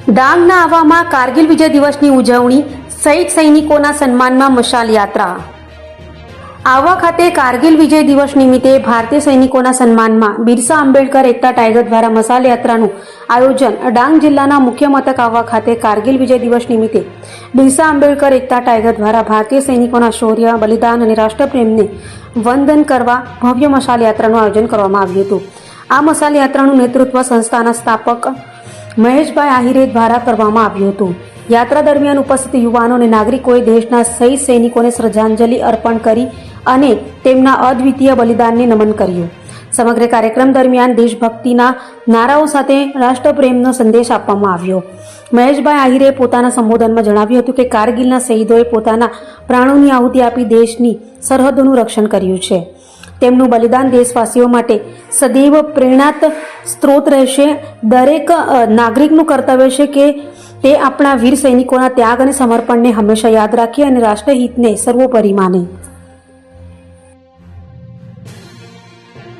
ડાંગના આવામાં કારગિલ વિજય દિવસની ઉજવણી, શહીદ સૈનિકોના સન્માનમાં મશાલ યાત્રા। આહવા ખાતે કારગિલ વિજય દિવસ નિમિત્તે ભારતીય સૈનિકોના સન્માનમાં બિરસા આંબેડકર એકતા ટાઈગર દ્વારા મશાલ યાત્રાનું આયોજન। ડાંગ જિલ્લાના મુખ્ય મથક આહવા ખાતે કારગિલ વિજય દિવસ નિમિત્તે બિરસા આંબેડકર એકતા ટાઈગર દ્વારા ભારતીય સૈનિકોના શૌર્ય, બલિદાન અને રાષ્ટ્રપ્રેમને વંદન કરવા ભવ્ય મશાલ યાત્રાનું આયોજન કરવામાં આવ્યું હતું। આ મશાલ યાત્રાનું નેતૃત્વ સંસ્થાના સ્થાપક મહેશભાઈ આહિરે દ્વારા કરવામાં આવ્યું હતું। યાત્રા દરમિયાન ઉપસ્થિત યુવાનો અને નાગરિકોએ દેશના શહીદ સૈનિકોને શ્રદ્ધાંજલિ અર્પણ કરી અને તેમના અદ્વિતીય બલિદાનને નમન કર્યું। સમગ્ર કાર્યક્રમ દરમિયાન દેશભક્તિના નારાઓ સાથે રાષ્ટ્રપ્રેમનો સંદેશ આપવામાં આવ્યો। મહેશભાઈ આહિરે પોતાના સંબોધનમાં જણાવ્યું હતું કે કારગિલના શહીદોએ પોતાના પ્રાણોની આહુતિ આપી દેશની સરહદોનું રક્ષણ કર્યું છે। તેમનું બલિદાન દેશવાસીઓ માટે સદૈવ પ્રેરણાત સ્ત્રોત રહેશે। દરેક નાગરિકનું કર્તવ્ય છે કે તે આપણા વીર સૈનિકોના ત્યાગ અને સમર્પણને હંમેશા યાદ રાખે અને રાષ્ટ્રહિતને સર્વોપરી માને।